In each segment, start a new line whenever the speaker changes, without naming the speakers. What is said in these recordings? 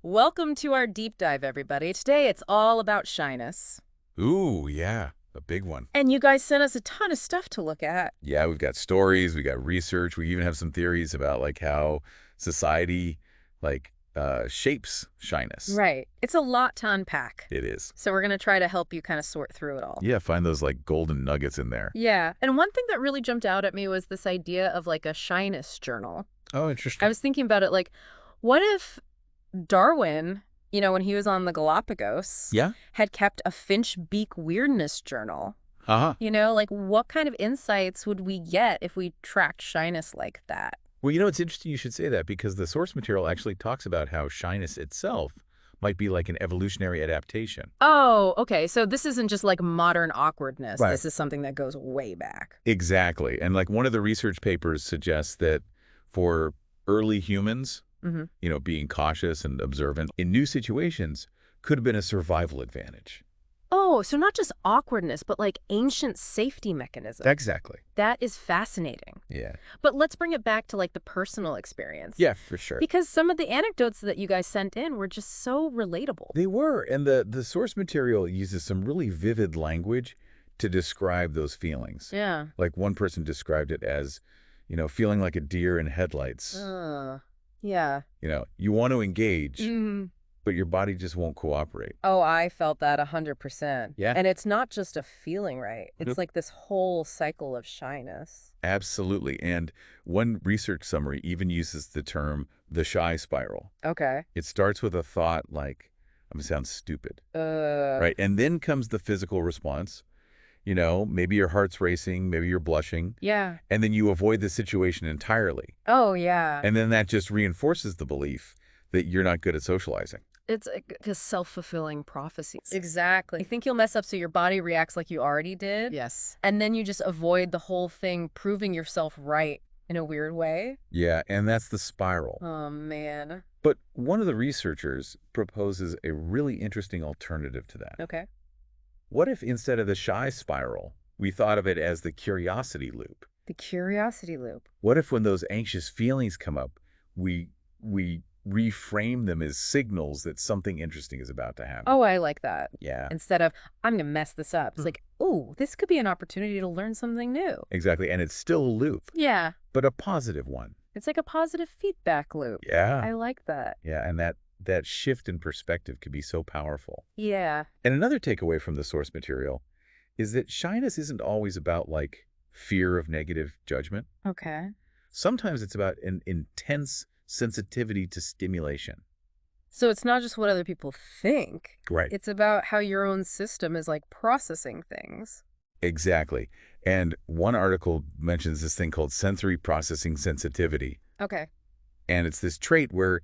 Welcome to our deep dive, everybody. Today it's all about shyness.
Ooh, yeah, a big one.
And you guys sent us a ton of stuff to look at.
Yeah, we've got stories, we got research, we even have some theories about like how society shapes shyness.
Right. It's a lot to unpack.
It is.
So we're going to try to help you kind of sort through it all.
Yeah, find those like golden nuggets in there.
Yeah. And one thing that really jumped out at me was this idea of like a shyness journal.
Oh,
I
interesting.
was thinking about it like, what if Darwin, when he was on the Galapagos,
Yeah?
had kept a finch beak weirdness journal?
Uh-huh.
Like what kind of insights would we get if we tracked shyness like that?
Well, it's interesting you should say that because the source material actually talks about how shyness itself might be like an evolutionary adaptation.
Oh, okay. So this isn't just like modern awkwardness.
Right.
This is something that goes way back.
Exactly. And like one of the research papers suggests that for early humans,
Hmm.
being cautious and observant in new situations could have been a survival advantage.
Oh, so not just awkwardness, but like ancient safety mechanism.
Exactly.
That is fascinating.
Yeah.
But let's bring it back to like the personal experience.
Yeah, for sure.
Because some of the anecdotes that you guys sent in were just so relatable.
They were. And the source material uses some really vivid language to describe those feelings.
Yeah.
Like one person described it as, feeling like a deer in headlights.
Yeah.
You want to engage,
Mm.
but your body just won't cooperate.
Oh, I felt that 100%.
Yeah.
And it's not just a feeling, right? It's
Nope.
like this whole cycle of shyness.
Absolutely. And one research summary even uses the term the shy spiral.
Okay.
It starts with a thought like, I'm going to sound stupid,
Uh,
right? And then comes the physical response. Maybe your heart's racing, maybe you're blushing,
yeah.
and then you avoid the situation entirely.
Oh, yeah.
And then that just reinforces the belief that you're not good at socializing.
It's like a self-fulfilling prophecy. Exactly. You think you'll mess up so your body reacts like you already did.
Yes.
And then you just avoid the whole thing, proving yourself right in a weird way.
Yeah, and that's the spiral.
Oh, man.
But one of the researchers proposes a really interesting alternative to that.
Okay.
What if instead of the shy spiral, we thought of it as the curiosity loop?
The curiosity loop.
What if when those anxious feelings come up, we reframe them as signals that something interesting is about to happen?
Oh, I like that.
Yeah,
Instead of, I'm going to mess this up. It's like, oh, this could be an opportunity to learn something new.
exactly. And it's still a loop,
Yeah.
but a positive one.
It's like a positive feedback loop.
Yeah.
I like that.
Yeah, and that shift in perspective could be so powerful.
Yeah.
And another takeaway from the source material is that shyness isn't always about like fear of negative judgment.
Okay.
Sometimes it's about an intense sensitivity to stimulation.
So it's not just what other people think.
Right.
It's about how your own system is like processing things.
Exactly. And one article mentions this thing called sensory processing sensitivity.
Okay.
And it's this trait where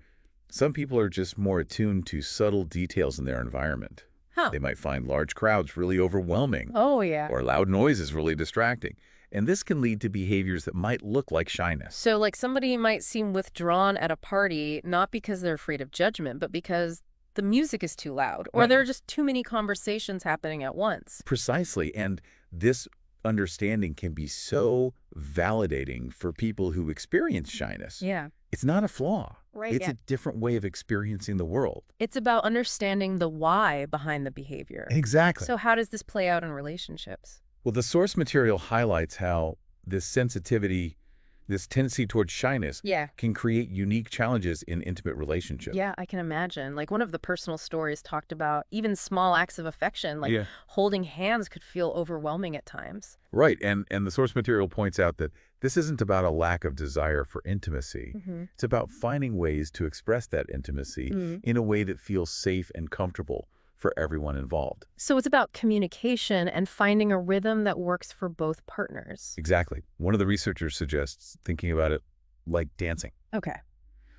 some people are just more attuned to subtle details in their environment.
Huh.
They might find large crowds really overwhelming
Oh, yeah.
or loud noises really distracting. And this can lead to behaviors that might look like shyness.
So like somebody might seem withdrawn at a party, not because they're afraid of judgment, but because the music is too loud or
Right.
there are just too many conversations happening at once.
Precisely. And this understanding can be so validating for people who experience shyness.
Yeah.
It's not a flaw.
Right.
It's
Yeah.
a different way of experiencing the world.
It's about understanding the why behind the behavior.
Exactly.
So how does this play out in relationships?
Well, the source material highlights how this sensitivity, this tendency towards shyness,
Yeah.
can create unique challenges in intimate relationships.
Yeah, I can imagine. Like one of the personal stories talked about even small acts of affection, like
Yeah.
holding hands could feel overwhelming at times.
Right. And the source material points out that this isn't about a lack of desire for intimacy.
Mm-hmm.
It's about finding ways to express that intimacy in a way that feels safe and comfortable for everyone involved.
So it's about communication and finding a rhythm that works for both partners.
Exactly. One of the researchers suggests thinking about it like dancing.
Okay.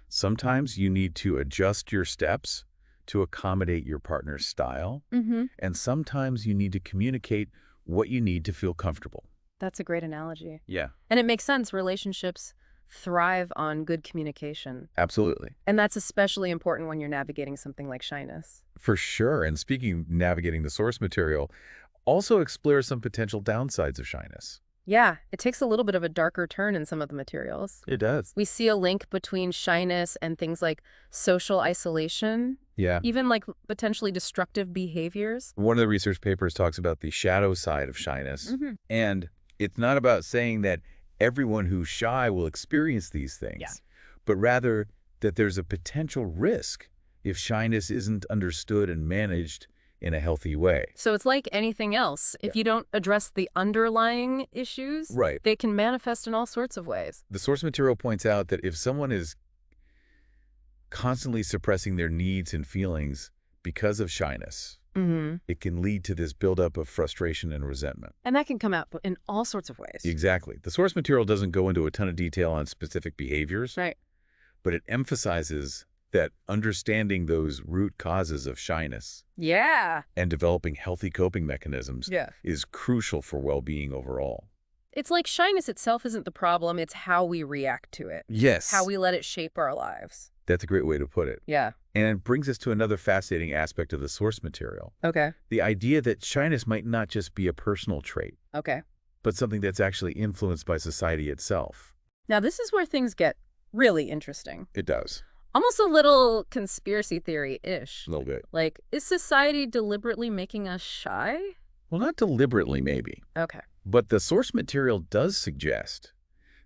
Sometimes you need to adjust your steps to accommodate your partner's style,
Mm-hmm.
and sometimes you need to communicate what you need to feel comfortable.
That's a great analogy.
Yeah,
And it makes sense. Relationships thrive on good communication.
absolutely.
And that's especially important when you're navigating something like shyness.
For sure. And speaking of navigating the source material, also explore some potential downsides of shyness.
Yeah, it takes a little bit of a darker turn in some of the materials.
It does.
We see a link between shyness and things like social isolation,
Yeah.
even like potentially destructive behaviors.
One of the research papers talks about the shadow side of shyness.
Hmm.
And it's not about saying that everyone who's shy will experience these
Yeah.
things, but rather that there's a potential risk if shyness isn't understood and managed in a healthy way.
So it's like anything else. If you don't address the underlying issues,
Right.
they can manifest in all sorts of ways.
The source material points out that if someone is constantly suppressing their needs and feelings because of shyness,
Mm-hmm.
it can lead to this buildup of frustration and resentment.
And that can come out in all sorts of ways.
Exactly. The source material doesn't go into a ton of detail on specific behaviors,
Right.
but it emphasizes that understanding those root causes of shyness
Yeah.
and developing healthy coping mechanisms
Yeah.
is crucial for well-being overall.
It's like shyness itself isn't the problem, it's how we react to it,
Yes.
how we let it shape our lives.
That's a great way to put it.
Yeah.
And it brings us to another fascinating aspect of the source material.
Okay.
The idea that shyness might not just be a personal trait,
Okay.
but something that's actually influenced by society itself.
Now, this is where things get really interesting.
It does.
Almost a little conspiracy theory-ish.
A little bit.
Like, is society deliberately making us shy?
Well, not deliberately, maybe.
Okay.
But the source material does suggest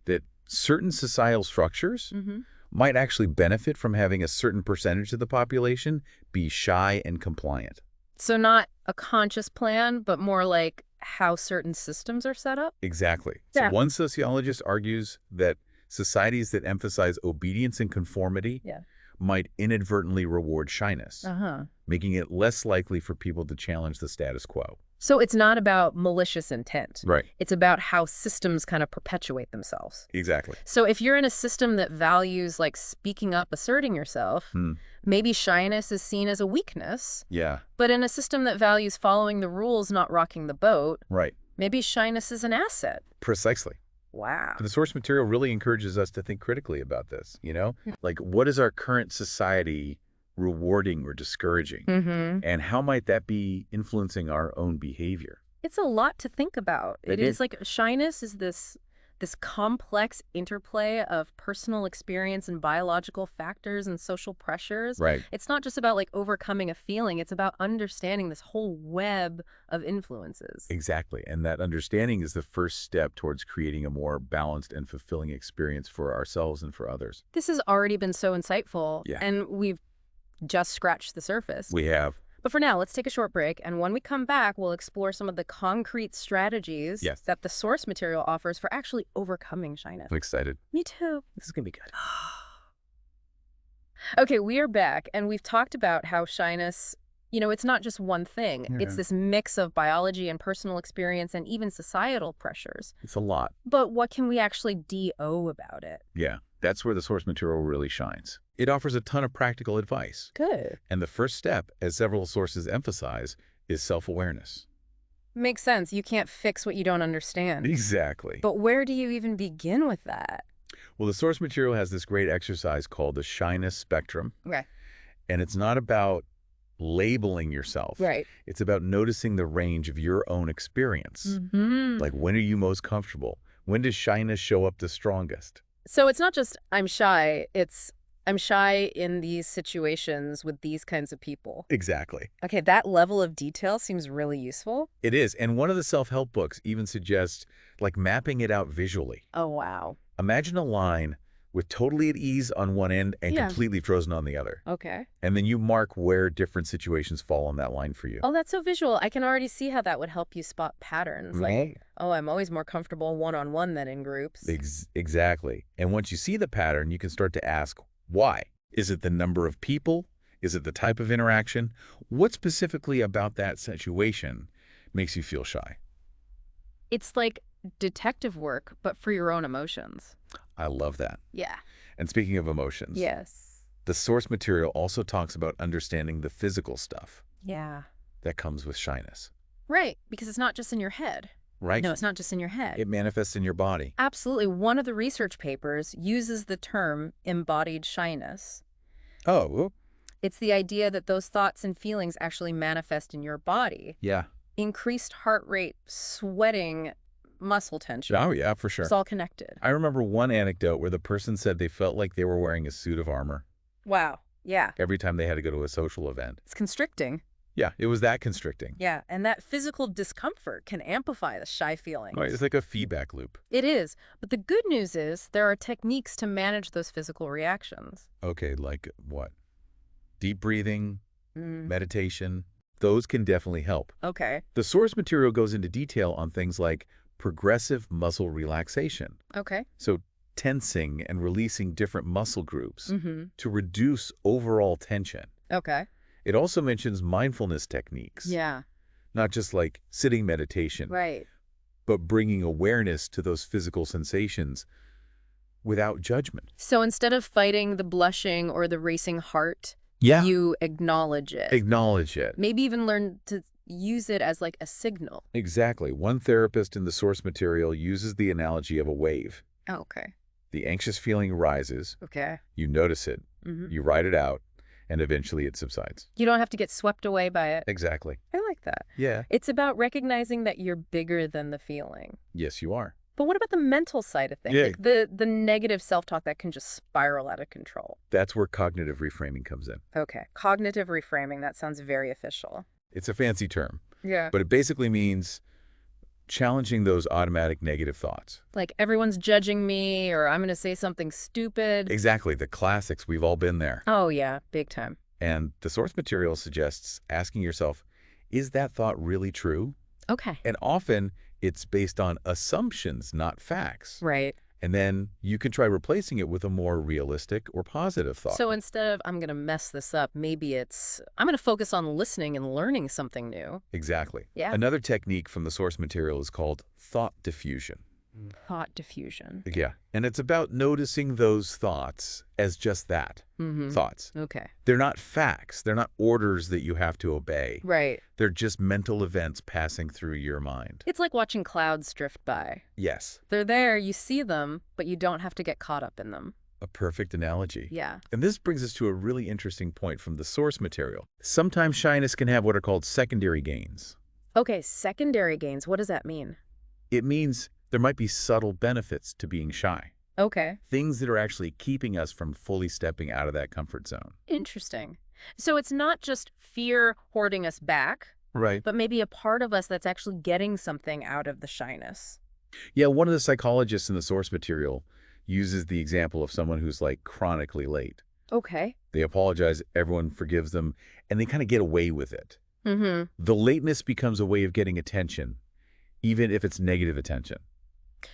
that certain societal structures
Mm-hmm.
might actually benefit from having a certain percentage of the population be shy and compliant.
So not a conscious plan, but more like how certain systems are set up?
Exactly.
Yeah.
So one sociologist argues that societies that emphasize obedience and conformity
Yeah.
might inadvertently reward shyness,
Uh-huh.
making it less likely for people to challenge the status quo.
So it's not about malicious intent.
Right.
It's about how systems kind of perpetuate themselves.
Exactly.
So if you're in a system that values like speaking up, asserting yourself, maybe shyness is seen as a weakness.
Yeah.
But in a system that values following the rules, not rocking the boat,
Right.
maybe shyness is an asset.
Precisely.
Wow.
The source material really encourages us to think critically about this, you know? Like, what is our current society rewarding or discouraging?
Mm-hmm.
And how might that be influencing our own behavior?
It's a lot to think about.
It
It
is.
is like shyness is this complex interplay of personal experience and biological factors and social pressures.
Right.
It's not just about like overcoming a feeling. It's about understanding this whole web of influences.
Exactly. And that understanding is the first step towards creating a more balanced and fulfilling experience for ourselves and for others.
This has already been so insightful,
Yeah.
and we've just scratched the surface.
We have.
But for now, let's take a short break, and when we come back, we'll explore some of the concrete strategies
Yes.
that the source material offers for actually overcoming shyness.
I'm excited.
Me too.
This is going to be good.
Okay, we are back, and we've talked about how shyness, it's not just one thing. It's
Yeah.
this mix of biology and personal experience and even societal pressures.
It's a lot.
But what can we actually do about it?
Yeah. That's where the source material really shines. It offers a ton of practical advice.
Good.
And the first step, as several sources emphasize, is self-awareness.
Makes sense. You can't fix what you don't understand.
Exactly.
But where do you even begin with that?
Well, the source material has this great exercise called the shyness spectrum.
Okay.
And it's not about labeling yourself.
Right.
It's about noticing the range of your own experience.
Mm-hmm.
Like, when are you most comfortable? When does shyness show up the strongest?
So it's not just I'm shy, it's I'm shy in these situations with these kinds of people.
Exactly.
Okay, that level of detail seems really useful.
It is. And one of the self-help books even suggests, like, mapping it out visually.
Oh, wow.
Imagine a line with totally at ease on one end and
Yeah.
completely frozen on the other.
Okay.
And then you mark where different situations fall on that line for you.
Oh, that's so visual. I can already see how that would help you spot patterns. Like, oh, I'm always more comfortable one-on-one than in groups.
Exactly. And once you see the pattern, you can start to ask, why? Is it the number of people? Is it the type of interaction? What specifically about that situation makes you feel shy?
It's like detective work, but for your own emotions.
I love that.
Yeah.
And speaking of emotions,
Yes.
the source material also talks about understanding the physical stuff
Yeah.
that comes with shyness,
Right, because it's not just in your head.
right?
No, it's not just in your head.
It manifests in your body.
Absolutely. One of the research papers uses the term embodied shyness.
Oh, whoop.
It's the idea that those thoughts and feelings actually manifest in your body.
Yeah.
Increased heart rate, sweating, muscle tension.
Oh, yeah, for
It's
sure.
all connected.
I remember one anecdote where the person said they felt like they were wearing a suit of armor
Wow. Yeah.
every time they had to go to a social event.
It's constricting.
Yeah, it was that constricting.
Yeah. And that physical discomfort can amplify the shy
Right,
feelings.
it's like a feedback loop.
It is. But the good news is there are techniques to manage those physical reactions.
Okay, like what? Deep breathing,
Mm.
meditation, those can definitely help.
Okay.
The source material goes into detail on things like progressive muscle relaxation.
Okay.
So tensing and releasing different muscle groups
Mm-hmm.
to reduce overall tension.
Okay.
It also mentions mindfulness techniques,
Yeah.
not just like sitting meditation,
Right.
but bringing awareness to those physical sensations without judgment.
So instead of fighting the blushing or the racing heart,
Yeah.
you acknowledge it.
Acknowledge it.
Maybe even learn to use it as like a signal.
Exactly. One therapist in the source material uses the analogy of a wave.
Oh, okay.
The anxious feeling rises,
Okay.
you notice it,
Mm-hmm.
you write it out, and eventually it subsides.
You don't have to get swept away by it.
Exactly.
I like that.
Yeah.
It's about recognizing that you're bigger than the feeling.
Yes, you are.
But what about the mental side of things?
Yeah.
Like the negative self-talk that can just spiral out of control.
That's where cognitive reframing comes in.
Okay. Cognitive reframing. That sounds very official.
It's a fancy term,
Yeah.
but it basically means challenging those automatic negative thoughts.
Like everyone's judging me or I'm going to say something stupid.
Exactly. The classics. We've all been there.
Oh, yeah. Big time.
And the source material suggests asking yourself, is that thought really true?
Okay.
And often it's based on assumptions, not facts.
Right.
And then you can try replacing it with a more realistic or positive thought.
So instead of I'm going to mess this up, maybe it's I'm going to focus on listening and learning something new.
Exactly.
Yeah.
Another technique from the source material is called thought diffusion.
Thought diffusion.
Yeah. And it's about noticing those thoughts as just that,
Mm-hmm.
thoughts.
Okay.
They're not facts. They're not orders that you have to obey.
Right.
They're just mental events passing through your mind.
It's like watching clouds drift by.
Yes.
They're there, you see them, but you don't have to get caught up in them.
A perfect analogy.
Yeah.
And this brings us to a really interesting point from the source material. Sometimes shyness can have what are called secondary gains.
Okay, secondary gains. What does that mean?
It means there might be subtle benefits to being shy.
Okay.
Things that are actually keeping us from fully stepping out of that comfort zone.
Interesting. So it's not just fear holding us back,
Right.
but maybe a part of us that's actually getting something out of the shyness.
Yeah, one of the psychologists in the source material uses the example of someone who's like chronically late.
Okay.
They apologize, everyone forgives them, and they kind of get away with it.
Mm-hmm.
The lateness becomes a way of getting attention, even if it's negative attention.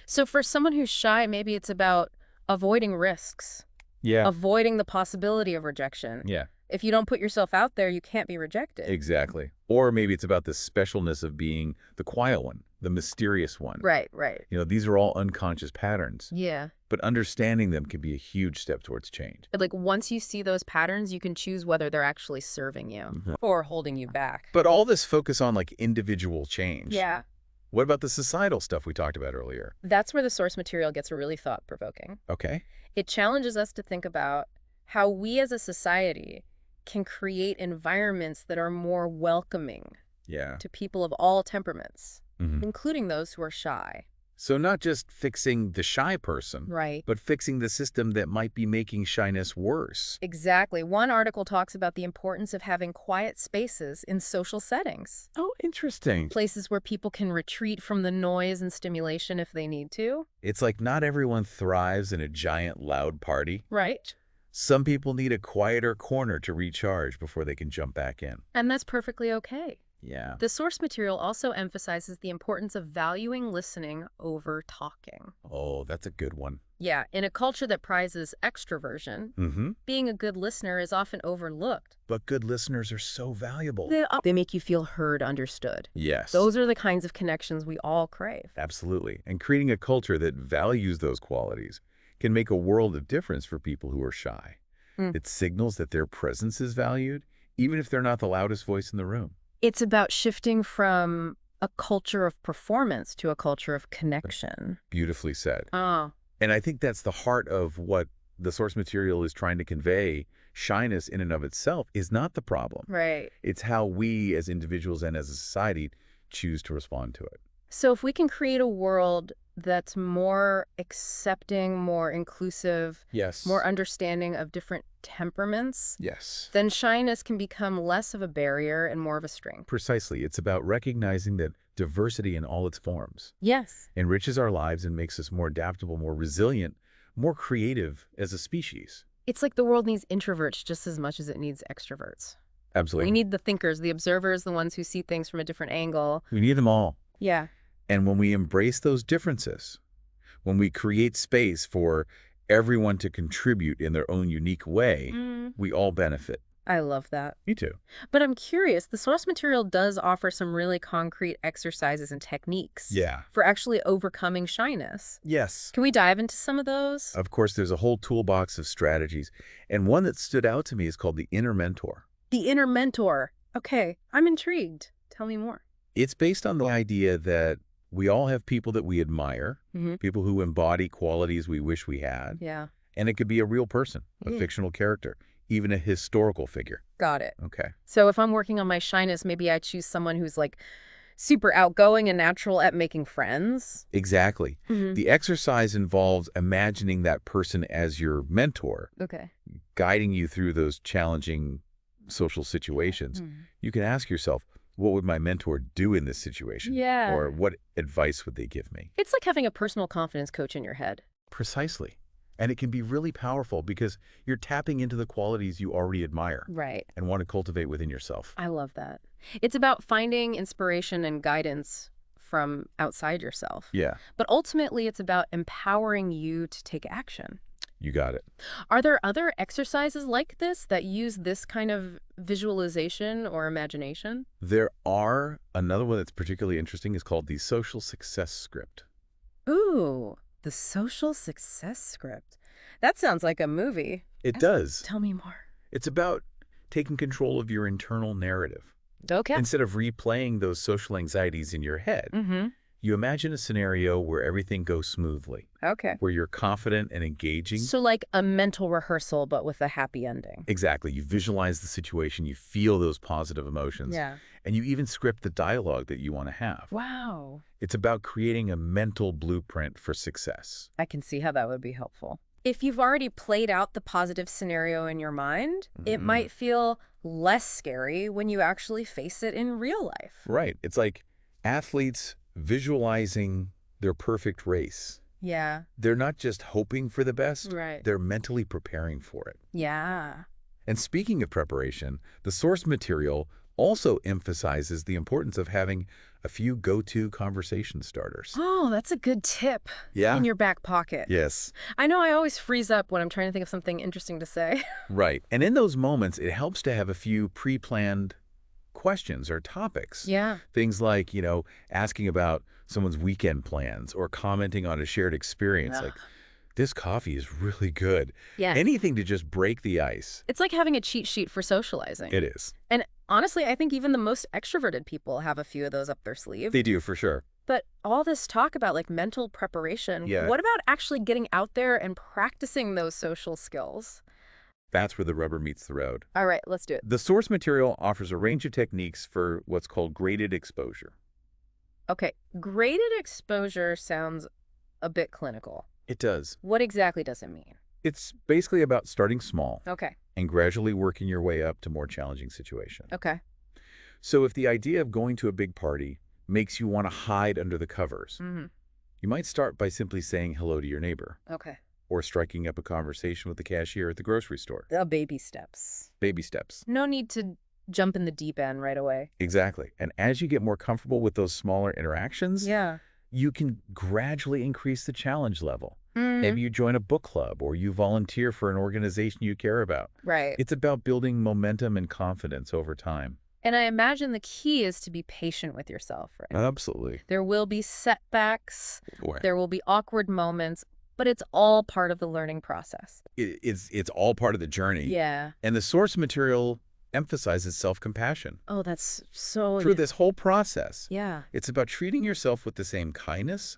So for someone who's shy, maybe it's about avoiding risks,
Yeah.
avoiding the possibility of rejection.
Yeah,
If you don't put yourself out there, you can't be rejected.
exactly. Or maybe it's about the specialness of being the quiet one, the mysterious one.
Right, right.
You know, these are all unconscious patterns,
Yeah.
but understanding them can be a huge step towards change.
But like once you see those patterns, you can choose whether they're actually serving you or holding you back.
But all this focus on like individual change.
Yeah.
What about the societal stuff we talked about earlier?
That's where the source material gets really thought-provoking.
Okay.
It challenges us to think about how we as a society can create environments that are more welcoming
Yeah.
to people of all temperaments,
Mhm.
including those who are shy.
So not just fixing the shy person,
Right.
but fixing the system that might be making shyness worse.
Exactly. One article talks about the importance of having quiet spaces in social settings,
Oh, interesting.
places where people can retreat from the noise and stimulation if they need to.
It's like not everyone thrives in a giant, loud party.
Right.
Some people need a quieter corner to recharge before they can jump back in.
And that's perfectly okay.
Yeah.
The source material also emphasizes the importance of valuing listening over talking.
Oh, that's a good one.
Yeah, in a culture that prizes extroversion,
Mm-hmm.
being a good listener is often overlooked.
But good listeners are so valuable.
They make you feel heard, understood.
Yes.
Those are the kinds of connections we all crave.
Absolutely. And creating a culture that values those qualities can make a world of difference for people who are shy.
Mm.
It signals that their presence is valued, even if they're not the loudest voice in the room.
It's about shifting from a culture of performance to a culture of connection.
Beautifully said.
Oh,
And I think that's the heart of what the source material is trying to convey. Shyness in and of itself is not the problem.
right.
It's how we as individuals and as a society choose to respond to it.
So if we can create a world that's more accepting, more inclusive, more
Yes.
understanding of different temperaments,
Yes.
then shyness can become less of a barrier and more of a strength.
Precisely. It's about recognizing that diversity in all its forms
Yes.
enriches our lives and makes us more adaptable, more resilient, more creative as a species.
It's like the world needs introverts just as much as it needs extroverts. We
Absolutely.
need the thinkers, the observers, the ones who see things from a different angle.
We need them all.
Yeah.
And when we embrace those differences, when we create space for everyone to contribute in their own unique way,
Mm,
we all benefit.
I love that.
Me too.
But I'm curious, the source material does offer some really concrete exercises and techniques
Yeah.
for actually overcoming shyness.
Yes.
Can we dive into some of those?
Of course, there's a whole toolbox of strategies, and one that stood out to me is called the inner mentor.
The inner mentor. Okay, I'm intrigued. Tell me more.
It's based on the idea that we all have people that we admire,
Mm-hmm.
people who embody qualities we wish we had,
Yeah.
and it could be a real person, a
Mm.
fictional character, even a historical figure.
Got it.
Okay.
So if I'm working on my shyness, maybe I choose someone who's like super outgoing and natural at making friends.
Exactly.
Mm-hmm.
The exercise involves imagining that person as your mentor,
Okay.
guiding you through those challenging social situations. You can ask yourself, what would my mentor do in this situation?
Yeah.
Or what advice would they give me?
It's like having a personal confidence coach in your head.
Precisely. And it can be really powerful because you're tapping into the qualities you already admire
Right.
and want to cultivate within yourself.
I love that. It's about finding inspiration and guidance from outside yourself.
Yeah,
But ultimately, it's about empowering you to take action.
you got it.
Are there other exercises like this that use this kind of visualization or imagination?
There are another one that's particularly interesting is called the social success script.
Ooh, the social success script. That sounds like a movie.
It does.
Tell me more.
It's about taking control of your internal narrative.
Okay.
Instead of replaying those social anxieties in your head,
Mm-hmm.
you imagine a scenario where everything goes smoothly,
Okay.
where you're confident and engaging.
So like a mental rehearsal, but with a happy ending.
Exactly. You visualize the situation, you feel those positive emotions,
Yeah.
and you even script the dialogue that you want to have.
Wow.
It's about creating a mental blueprint for success.
I can see how that would be helpful. If you've already played out the positive scenario in your mind, it
Mhm.
might feel less scary when you actually face it in real life.
Right. It's like athletes visualizing their perfect race.
Yeah.
They're not just hoping for the best,
Right.
they're mentally preparing for it.
Yeah.
And speaking of preparation, the source material also emphasizes the importance of having a few go-to conversation starters.
Oh, that's a good tip
Yeah?
in your back pocket.
Yes.
I know I always freeze up when I'm trying to think of something interesting to say.
Right. And in those moments, it helps to have a few pre-planned questions or topics.
Yeah.
Things like, asking about someone's weekend plans or commenting on a shared experience,
Ugh.
like, this coffee is really good.
Yeah.
Anything to just break the ice.
It's like having a cheat sheet for socializing.
It is.
And honestly, I think even the most extroverted people have a few of those up their sleeve.
They do, for sure.
But all this talk about like mental preparation,
Yeah.
what about actually getting out there and practicing those social skills?
That's where the rubber meets the road.
All right, let's do it.
The source material offers a range of techniques for what's called graded exposure.
Okay, graded exposure sounds a bit clinical.
It does.
What exactly does it mean?
It's basically about starting small
Okay,
and gradually working your way up to more challenging situations.
okay.
So if the idea of going to a big party makes you want to hide under the covers,
Mm-hmm.
you might start by simply saying hello to your neighbor
Okay.
or striking up a conversation with the cashier at the grocery store.
The baby steps.
Baby steps.
No need to jump in the deep end right away.
Exactly. And as you get more comfortable with those smaller interactions,
Yeah.
you can gradually increase the challenge level.
Mhm.
Maybe you join a book club or you volunteer for an organization you care about.
Right.
It's about building momentum and confidence over time.
And I imagine the key is to be patient with yourself, right?
Absolutely.
There will be setbacks,
Or
there will be awkward moments, but it's all part of the learning process.
it's all part of the journey.
Yeah.
And the source material emphasizes self-compassion.
Oh, that's so...
Through this whole process,
Yeah.
it's about treating yourself with the same kindness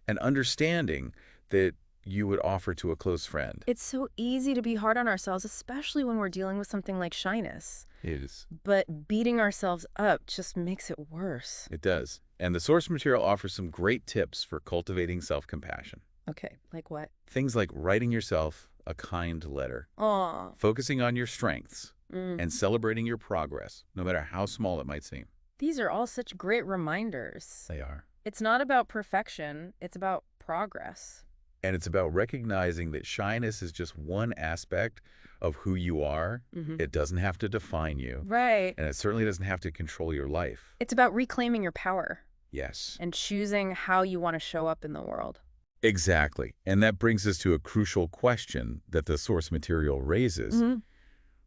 and understanding that you would offer to a close friend.
It's so easy to be hard on ourselves, especially when we're dealing with something like shyness.
It is.
But beating ourselves up just makes it worse.
It does. And the source material offers some great tips for cultivating self-compassion.
Okay, like what?
Things like writing yourself a kind letter,
Aw.
focusing on your strengths,
Mm.
and celebrating your progress, no matter how small it might seem.
These are all such great reminders.
They are.
It's not about perfection, it's about progress.
And it's about recognizing that shyness is just one aspect of who you are.
Hmm.
It doesn't have to define you,
Right.
and it certainly doesn't have to control your life.
It's about reclaiming your power
Yes,
and choosing how you want to show up in the world.
exactly. And that brings us to a crucial question that the source material raises.
Hmm.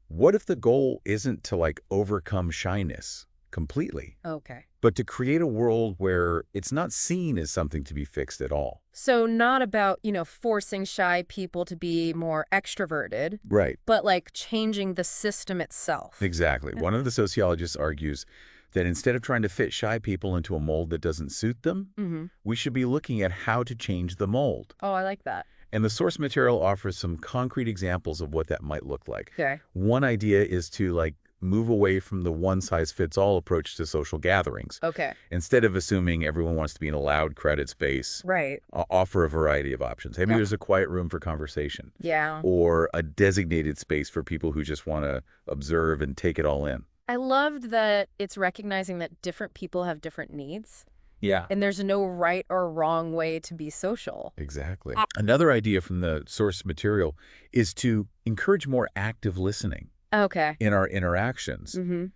What if the goal isn't to, like, overcome shyness completely,
Okay.
but to create a world where it's not seen as something to be fixed at all?
So not about, forcing shy people to be more extroverted,
Right.
but like changing the system itself.
Exactly.
Yeah.
One of the sociologists argues that instead of trying to fit shy people into a mold that doesn't suit them,
Hmm.
we should be looking at how to change the mold.
Oh, I like that.
And the source material offers some concrete examples of what that might look like.
Okay.
One idea is to, like, move away from the one-size-fits-all approach to social gatherings.
Okay.
Instead of assuming everyone wants to be in a loud, crowded space,
Right.
offer a variety of options. Maybe
Yeah.
there's a quiet room for conversation,
Yeah.
or a designated space for people who just want to observe and take it all in.
I loved that it's recognizing that different people have different needs,
Yeah.
and there's no right or wrong way to be social.
Exactly. Another idea from the source material is to encourage more active listening
Okay.
in our interactions,
Mm-hmm.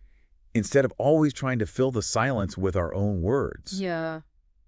instead of always trying to fill the silence with our own words.
Yeah.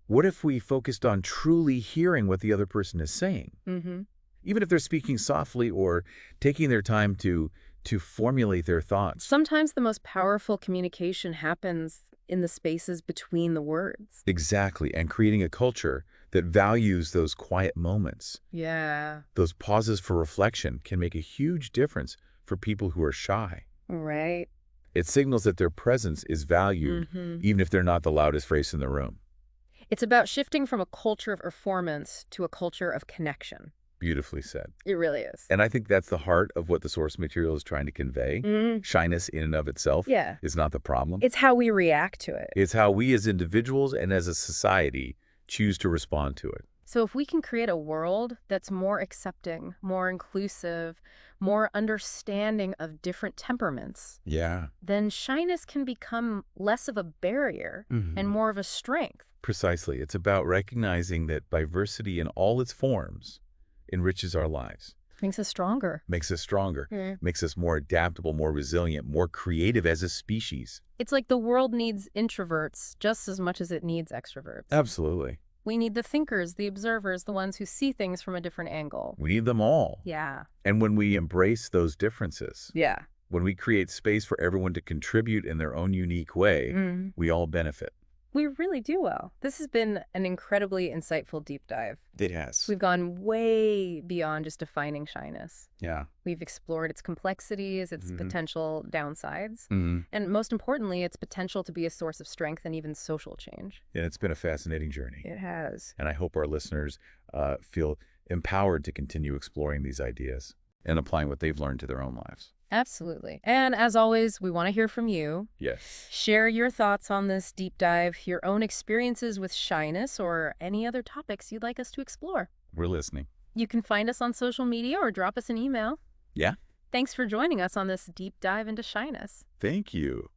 What if we focused on truly hearing what the other person is saying,
Mm-hmm.
even if they're speaking softly or taking their time to formulate their thoughts?
Sometimes the most powerful communication happens in the spaces between the words.
Exactly, and creating a culture that values those quiet moments.
Yeah.
Those pauses for reflection can make a huge difference for people who are shy.
Right.
It signals that their presence is valued,
Mm-hmm.
even if they're not the loudest voice in the room.
It's about shifting from a culture of performance to a culture of connection.
Beautifully said.
It really is.
And I think that's the heart of what the source material is trying to convey.
Mm-hmm.
Shyness in and of itself
Yeah.
is not the problem.
It's how we react to it.
It's how we as individuals and as a society choose to respond to it.
So if we can create a world that's more accepting, more inclusive, more understanding of different temperaments,
Yeah.
then shyness can become less of a barrier and more of a strength.
Precisely. It's about recognizing that diversity in all its forms enriches our lives,
Makes us stronger.
makes us stronger,
Yeah.
makes us more adaptable, more resilient, more creative as a species.
It's like the world needs introverts just as much as it needs extroverts.
Absolutely.
We need the thinkers, the observers, the ones who see things from a different angle.
We need them all.
Yeah.
And when we embrace those differences,
Yeah.
when we create space for everyone to contribute in their own unique way, we all benefit.
We really do well. This has been an incredibly insightful deep dive.
It has.
We've gone way beyond just defining shyness.
Yeah.
We've explored its complexities, its potential downsides,
And
and most importantly, its potential to be a source of strength and even social change.
it's been a fascinating journey.
It has.
And I hope our listeners feel empowered to continue exploring these ideas and applying what they've learned to their own lives.
Absolutely. And as always, we want to hear from you.
Yes.
Share your thoughts on this deep dive, your own experiences with shyness, or any other topics you'd like us to explore.
We're listening.
You can find us on social media or drop us an email.
Yeah.
Thanks for joining us on this deep dive into shyness.
Thank you.